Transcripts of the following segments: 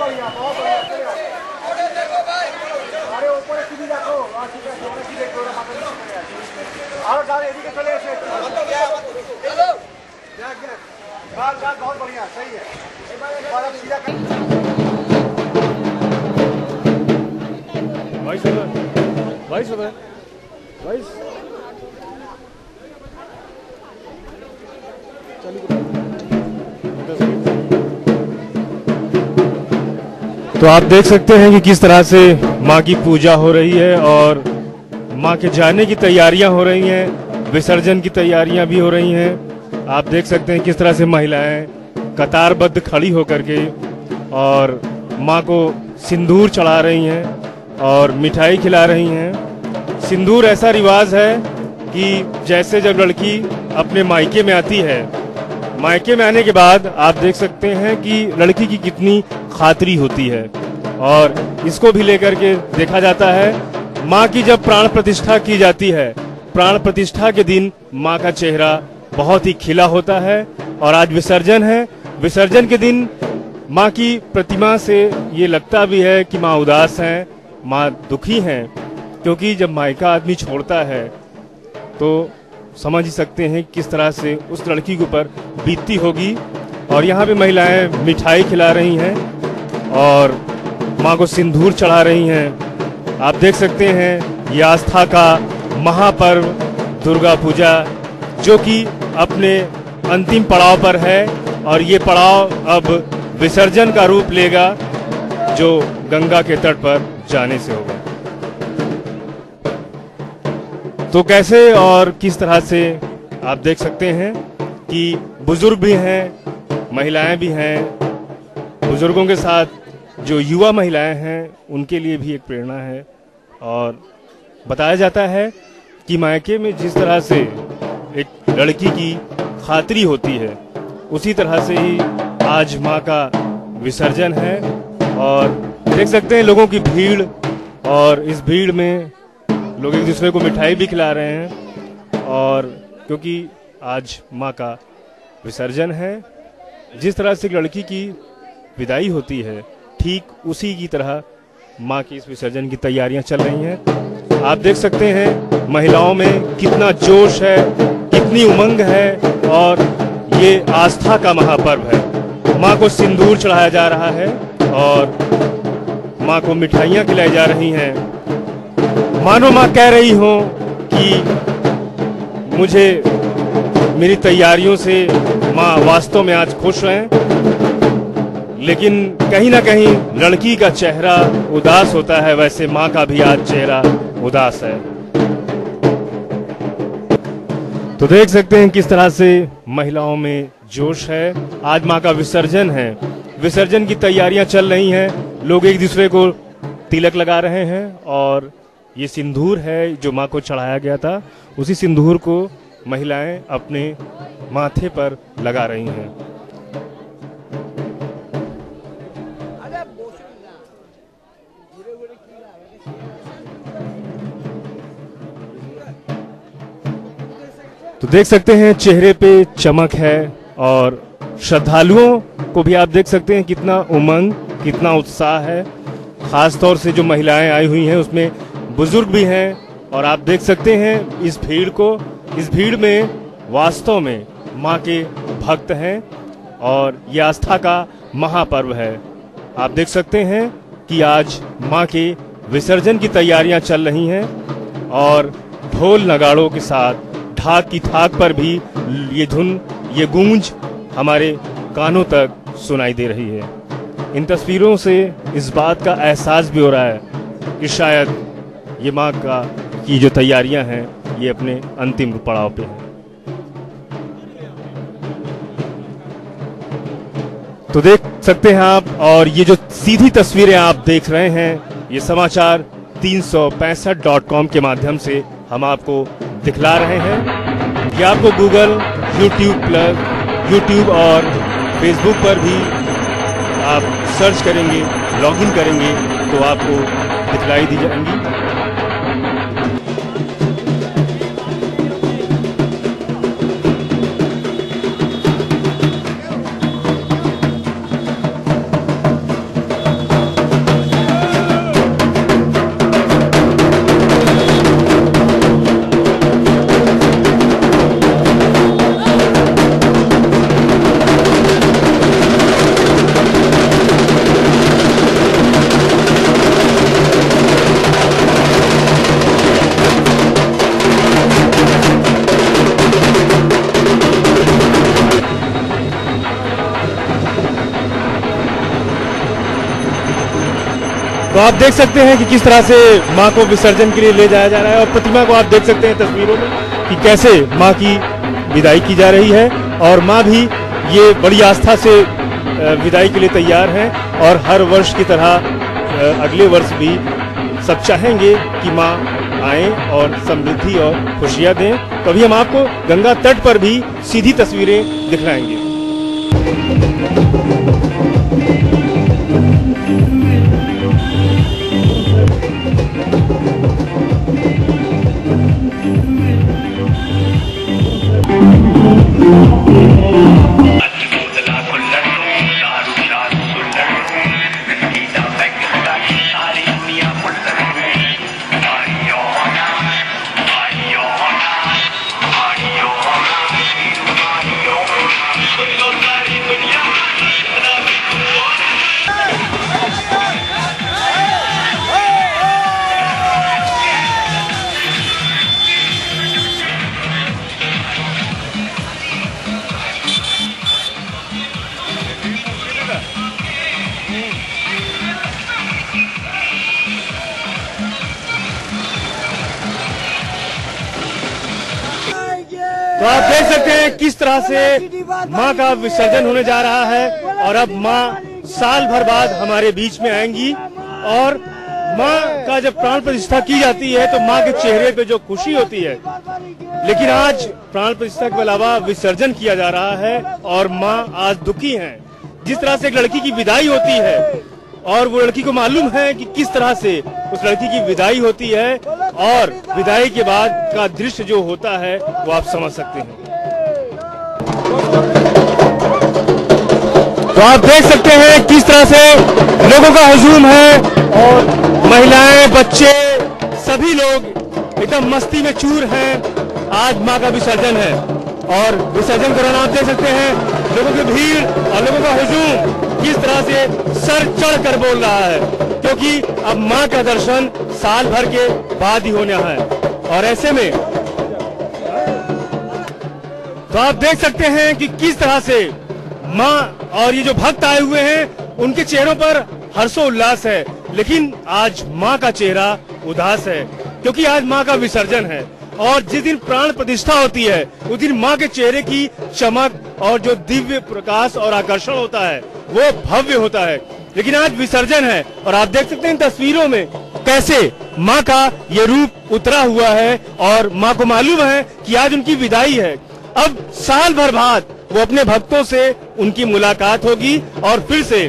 बढ़िया बहुत बढ़िया। अरे ऊपर सीधी रखो ठीक है सीधे थोड़ा और गाड़ी एदिके चले एसे चलो बाल बाल बहुत बढ़िया सही है और अब सीधा कर वाइस होता है वाइस तो आप देख सकते हैं कि किस तरह से माँ की पूजा हो रही है और माँ के जाने की तैयारियां हो रही हैं, विसर्जन की तैयारियां भी हो रही हैं। आप देख सकते हैं किस तरह से महिलाएं कतारबद्ध खड़ी होकर के और माँ को सिंदूर चढ़ा रही हैं और मिठाई खिला रही हैं। सिंदूर ऐसा रिवाज है कि जैसे जब लड़की अपने मायके में आती है, मायके में आने के बाद आप देख सकते हैं कि लड़की की कितनी खातिरी होती है और इसको भी लेकर के देखा जाता है। माँ की जब प्राण प्रतिष्ठा की जाती है, प्राण प्रतिष्ठा के दिन माँ का चेहरा बहुत ही खिला होता है और आज विसर्जन है। विसर्जन के दिन माँ की प्रतिमा से ये लगता भी है कि माँ उदास हैं, माँ दुखी हैं, क्योंकि जब मायका आदमी छोड़ता है तो समझ ही सकते हैं किस तरह से उस लड़की के ऊपर बीतती होगी। और यहाँ पे महिलाएं मिठाई खिला रही हैं और माँ को सिंदूर चढ़ा रही हैं। आप देख सकते हैं ये आस्था का महापर्व दुर्गा पूजा जो कि अपने अंतिम पड़ाव पर है और ये पड़ाव अब विसर्जन का रूप लेगा जो गंगा के तट पर जाने से होगा। तो कैसे और किस तरह से आप देख सकते हैं कि बुजुर्ग भी हैं, महिलाएं भी हैं। बुजुर्गों के साथ जो युवा महिलाएं हैं उनके लिए भी एक प्रेरणा है और बताया जाता है कि मायके में जिस तरह से एक लड़की की खातिरी होती है उसी तरह से ही आज माँ का विसर्जन है। और देख सकते हैं लोगों की भीड़ और इस भीड़ में लोग एक दूसरे को मिठाई भी खिला रहे हैं और क्योंकि आज माँ का विसर्जन है। जिस तरह से लड़की की विदाई होती है ठीक उसी की तरह माँ की इस विसर्जन की तैयारियां चल रही हैं। आप देख सकते हैं महिलाओं में कितना जोश है, कितनी उमंग है और ये आस्था का महापर्व है। माँ को सिंदूर चढ़ाया जा रहा है और माँ को मिठाइयाँ खिलाई जा रही हैं। मानो माँ कह रही हो कि मुझे मेरी तैयारियों से माँ वास्तव में आज खुश हैं, लेकिन कहीं ना कहीं लड़की का चेहरा उदास होता है, वैसे माँ का भी आज चेहरा उदास है। तो देख सकते हैं किस तरह से महिलाओं में जोश है। आज माँ का विसर्जन है, विसर्जन की तैयारियां चल रही हैं, लोग एक दूसरे को तिलक लगा रहे हैं और ये सिंदूर है जो माँ को चढ़ाया गया था, उसी सिंदूर को महिलाएं अपने माथे पर लगा रही हैं। तो देख सकते हैं चेहरे पे चमक है और श्रद्धालुओं को भी आप देख सकते हैं कितना उमंग, कितना उत्साह है। खास तौर से जो महिलाएं आई हुई हैं उसमें बुजुर्ग भी हैं और आप देख सकते हैं इस भीड़ को। इस भीड़ में वास्तव में माँ के भक्त हैं और ये आस्था का महापर्व है। आप देख सकते हैं कि आज माँ के विसर्जन की तैयारियां चल रही हैं और ढोल नगाड़ों के साथ ढाक की थाक पर भी ये धुन, ये गूंज हमारे कानों तक सुनाई दे रही है। इन तस्वीरों से इस बात का एहसास भी हो रहा है कि शायद ये माँ का की जो तैयारियां हैं ये अपने अंतिम पड़ाव पे हैं। तो देख सकते हैं आप, और ये जो सीधी तस्वीरें आप देख रहे हैं ये समाचार 365.com के माध्यम से हम आपको दिखला रहे हैं। ये आपको गूगल, यूट्यूब और फेसबुक पर भी आप सर्च करेंगे, लॉगिन करेंगे तो आपको दिखलाई दी जाएंगी। तो आप देख सकते हैं कि किस तरह से मां को विसर्जन के लिए ले जाया जा रहा है और प्रतिमा को आप देख सकते हैं तस्वीरों में कि कैसे मां की विदाई की जा रही है और मां भी ये बड़ी आस्था से विदाई के लिए तैयार हैं और हर वर्ष की तरह अगले वर्ष भी सब चाहेंगे कि मां आएं और समृद्धि और खुशियां दें। तो अभी हम आपको गंगा तट पर भी सीधी तस्वीरें दिखलाएंगे। तो आप देख सकते हैं किस तरह से मां का विसर्जन होने जा रहा है और अब मां साल भर बाद हमारे बीच में आएंगी और मां का जब प्राण प्रतिष्ठा की जाती है तो मां के चेहरे पे जो खुशी होती है, लेकिन आज प्राण प्रतिष्ठा के अलावा विसर्जन किया जा रहा है और मां आज दुखी हैं। जिस तरह से एक लड़की की विदाई होती है और वो लड़की को मालूम है कि किस तरह से उस लड़की की विदाई होती है और विदाई के बाद का दृश्य जो होता है वो आप समझ सकते हैं। तो आप देख सकते हैं किस तरह से लोगों का हुजूम है और महिलाएं, बच्चे, सभी लोग एकदम मस्ती में चूर हैं। आज मां का विसर्जन है और विसर्जन के दौरान आप देख सकते हैं लोगों की भीड़ और लोगों का हुजूम किस तरह से सर चढ़ कर बोल रहा है, क्योंकि अब मां का दर्शन साल भर के बाद ही होना है। और ऐसे में तो आप देख सकते हैं कि किस तरह से मां और ये जो भक्त आए हुए हैं उनके चेहरों पर हर्षोल्लास है, लेकिन आज मां का चेहरा उदास है क्योंकि आज मां का विसर्जन है। और जिस दिन प्राण प्रतिष्ठा होती है उस दिन मां के चेहरे की चमक और जो दिव्य प्रकाश और आकर्षण होता है वो भव्य होता है, लेकिन आज विसर्जन है और आप देख सकते हैं तस्वीरों में कैसे मां का ये रूप उतरा हुआ है और मां को मालूम है कि आज उनकी विदाई है। अब साल भर बाद वो अपने भक्तों से उनकी मुलाकात होगी और फिर से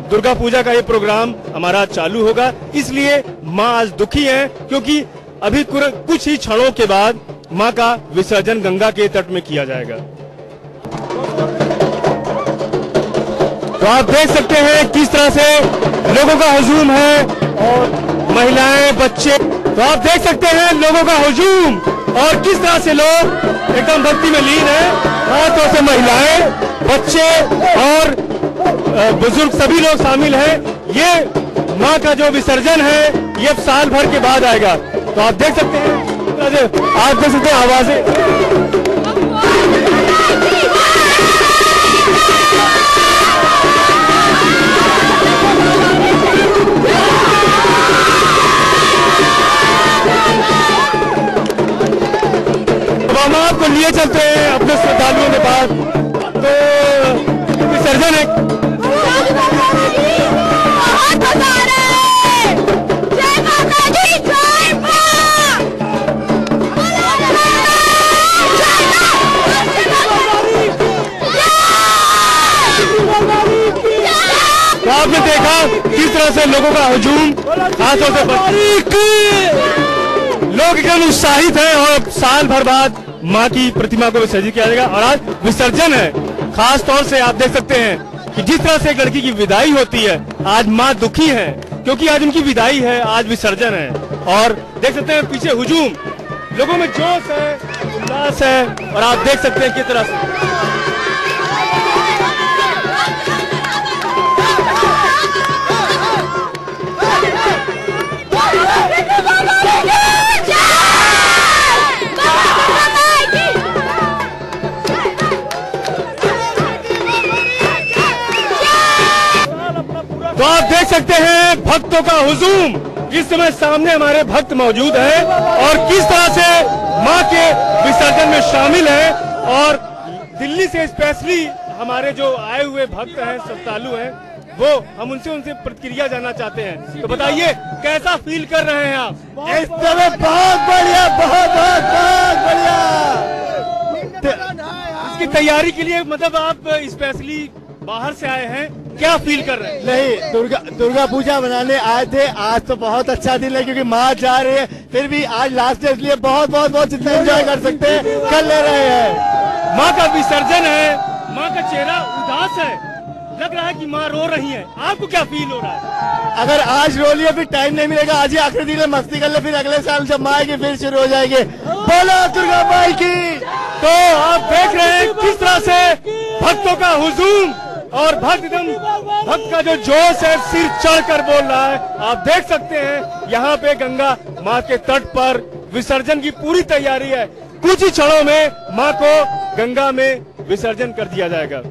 दुर्गा पूजा का ये प्रोग्राम हमारा चालू होगा। इसलिए मां आज दुखी है क्योंकि अभी कुछ ही क्षणों के बाद मां का विसर्जन गंगा के तट में किया जाएगा। तो आप देख सकते हैं किस तरह से लोगों का हुजूम है और महिलाएं, बच्चे, तो आप देख सकते हैं लोगों का हुजूम और किस तरह से लोग एकदम भक्ति में लीन है। खासतौर से महिलाएं, बच्चे और बुजुर्ग सभी लोग शामिल हैं। ये मां का जो विसर्जन है ये अब साल भर के बाद आएगा। तो आप देख सकते हैं आवाजें। अब हम आपको लिए चलते हैं अपने श्रद्धालुओं के पास। तो विसर्जन है तो आपने देखा किस तरह से लोगों का हुजूम, खासतौर से लोग एकदम उत्साहित हैं और साल भर बाद मां की प्रतिमा को विसर्जित किया जाएगा और आज विसर्जन है। खास तौर से आप देख सकते हैं कि जिस तरह से एक लड़की की विदाई होती है आज मां दुखी है क्योंकि आज उनकी विदाई है, आज विसर्जन है। और देख सकते हैं पीछे हुजूम, लोगों में जोश है, उल्लास है और आप देख सकते हैं किस तरह से तो आप देख सकते हैं भक्तों का हुजूम। इस समय सामने हमारे भक्त मौजूद हैं और किस तरह से मां के विसर्जन में शामिल हैं। और दिल्ली से स्पेशली हमारे जो आए हुए भक्त हैं, श्रद्धालु हैं, वो हम उनसे प्रतिक्रिया जानना चाहते हैं। तो बताइए कैसा फील कर रहे हैं आप? इस समय बहुत बढ़िया, बहुत बढ़िया। इसकी तैयारी के लिए मतलब आप स्पेशली बाहर से आए हैं, क्या फील कर रहे हैं? नहीं, दुर्गा पूजा मनाने आए थे। आज तो बहुत अच्छा दिन है क्योंकि माँ जा रही है, फिर भी आज लास्ट डे इसलिए बहुत जितना एंजॉय कर सकते हैं कर ले रहे हैं। माँ का विसर्जन है, माँ का चेहरा उदास है, लग रहा है कि माँ रो रही है। आपको क्या फील हो रहा है? अगर आज रो लिया फिर टाइम नहीं मिलेगा, आज ही आखिरी दिन में मस्ती कर ले, फिर अगले साल जब माँ आएगी फिर शुरू हो जाएंगे। बोलो दुर्गा माई की। तो आप देख रहे हैं किस तरह से भक्तों का हुजूम और भक्त का जो जोश है सिर चढ़कर बोल रहा है। आप देख सकते हैं यहाँ पे गंगा माँ के तट पर विसर्जन की पूरी तैयारी है। कुछ ही क्षणों में माँ को गंगा में विसर्जन कर दिया जाएगा।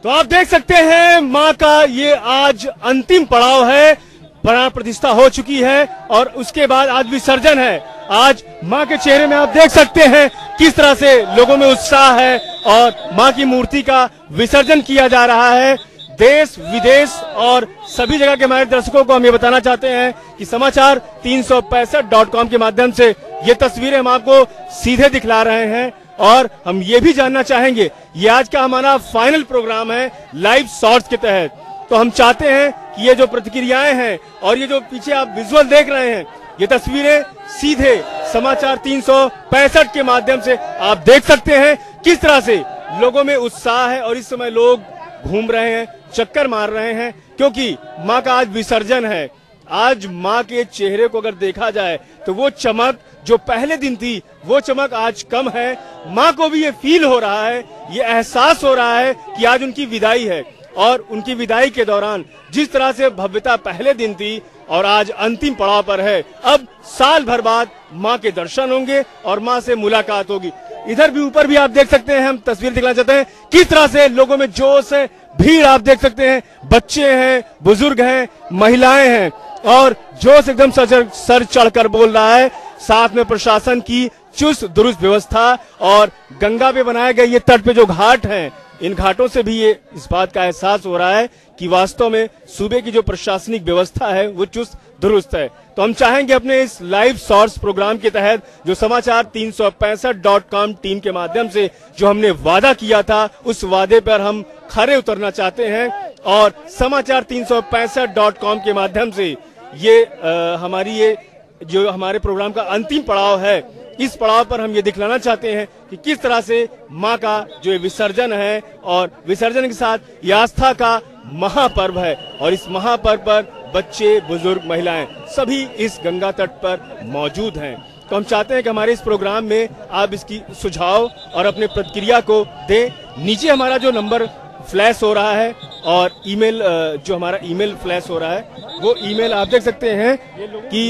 तो आप देख सकते हैं माँ का ये आज अंतिम पड़ाव है। प्राण प्रतिष्ठा हो चुकी है और उसके बाद आज विसर्जन है। आज माँ के चेहरे में आप देख सकते हैं किस तरह से लोगों में उत्साह है और माँ की मूर्ति का विसर्जन किया जा रहा है। देश विदेश और सभी जगह के हमारे दर्शकों को हम ये बताना चाहते हैं कि समाचार 365.com के माध्यम से ये तस्वीरें हम आपको सीधे दिखला रहे हैं। और हम ये भी जानना चाहेंगे, ये आज का हमारा फाइनल प्रोग्राम है लाइव शॉर्ट्स के तहत। तो हम चाहते हैं कि ये जो प्रतिक्रियाएं हैं और ये जो पीछे आप विजुअल देख रहे हैं, ये तस्वीरें सीधे समाचार 365 के माध्यम से आप देख सकते हैं किस तरह से लोगों में उत्साह है। और इस समय लोग घूम रहे हैं, चक्कर मार रहे हैं क्योंकि माँ का आज विसर्जन है। आज माँ के चेहरे को अगर देखा जाए तो वो चमक जो पहले दिन थी वो चमक आज कम है। माँ को भी ये फील हो रहा है, ये एहसास हो रहा है कि आज उनकी विदाई है। और उनकी विदाई के दौरान जिस तरह से भव्यता पहले दिन थी और आज अंतिम पड़ाव पर है, अब साल भर बाद माँ के दर्शन होंगे और माँ से मुलाकात होगी। इधर भी ऊपर भी आप देख सकते हैं, हम तस्वीर दिखाना चाहते हैं किस तरह से लोगों में जोश है, भीड़ आप देख सकते हैं, बच्चे हैं, बुजुर्ग हैं, महिलाएं हैं और जोश एकदम सर चढ़कर बोल रहा है। साथ में प्रशासन की चुस्त दुरुस्त व्यवस्था और गंगा पे बनाए गए ये तट पे जो घाट हैं, इन घाटों से भी ये इस बात का एहसास हो रहा है कि वास्तव में सूबे की जो प्रशासनिक व्यवस्था है वो चुस्त दुरुस्त है। तो हम चाहेंगे अपने इस लाइव शॉर्ट्स प्रोग्राम के तहत जो समाचार 365.com टीम के माध्यम से जो हमने वादा किया था, उस वादे पर हम खरे उतरना चाहते हैं। और समाचार 365.com के माध्यम से ये जो हमारे प्रोग्राम का अंतिम पड़ाव है, इस पड़ाव पर हम ये दिखलाना चाहते हैं कि किस तरह से माँ का जो विसर्जन है और विसर्जन के साथ ये आस्था का महापर्व है। और इस महापर्व पर बच्चे, बुजुर्ग, महिलाएं सभी इस गंगा तट पर मौजूद हैं। तो हम चाहते हैं कि हमारे इस प्रोग्राम में आप इसकी सुझाव और अपने प्रतिक्रिया को दें। नीचे हमारा जो नंबर फ्लैश हो रहा है और ईमेल जो हमारा ईमेल फ्लैश हो रहा है, वो ईमेल आप देख सकते हैं कि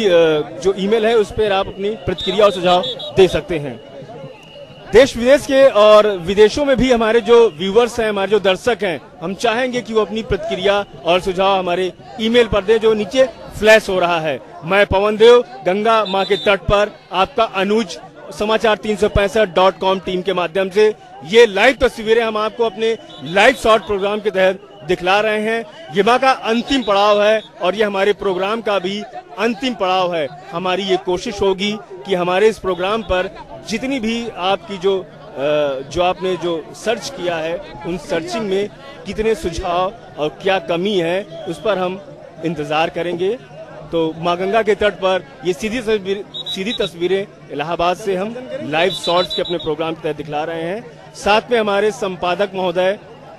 जो ईमेल है उस पर आप अपनी प्रतिक्रिया और सुझाव दे सकते हैं। देश विदेश के और विदेशों में भी हमारे जो व्यूअर्स हैं, हमारे जो दर्शक हैं, हम चाहेंगे कि वो अपनी प्रतिक्रिया और सुझाव हमारे ईमेल पर दें जो नीचे फ्लैश हो रहा है। मैं पवन देव, गंगा माँ के तट पर आपका अनुज, समाचार 365.com टीम के माध्यम से ये लाइव तस्वीरें हम आपको अपने लाइव शॉर्ट प्रोग्राम के तहत दिखला रहे हैं। ये माँ का अंतिम पड़ाव है और ये हमारे प्रोग्राम का भी अंतिम पड़ाव है। हमारी ये कोशिश होगी कि हमारे इस प्रोग्राम पर जितनी भी आपकी जो आपने जो सर्च किया है, उन सर्चिंग में कितने सुझाव और क्या कमी है, उस पर हम इंतजार करेंगे। तो माँ गंगा के तट पर ये सीधी तस्वीरें इलाहाबाद से हम लाइव शॉर्ट्स के अपने प्रोग्राम के तहत दिखला रहे हैं। साथ में हमारे संपादक महोदय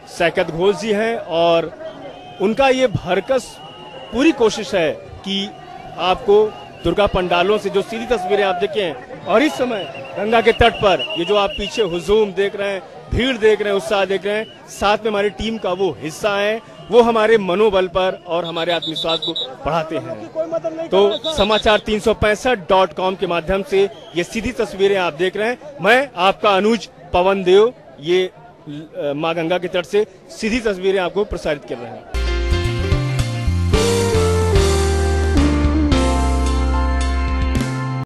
सैकत घोष जी हैं और उनका ये भरकस पूरी कोशिश है कि आपको दुर्गा पंडालों से जो सीधी तस्वीरें आप देखें और इस समय गंगा के तट पर ये जो आप पीछे हुजूम देख रहे हैं, भीड़ देख रहे हैं, उत्साह देख रहे हैं, साथ में हमारी टीम का वो हिस्सा है, वो हमारे मनोबल पर और हमारे आत्मविश्वास को बढ़ाते हैं। तो समाचार 365.com के माध्यम से ये सीधी तस्वीरें आप देख रहे हैं। मैं आपका अनुज पवन देव ये माँ गंगा के तट से सीधी तस्वीरें आपको प्रसारित कर रहे हैं।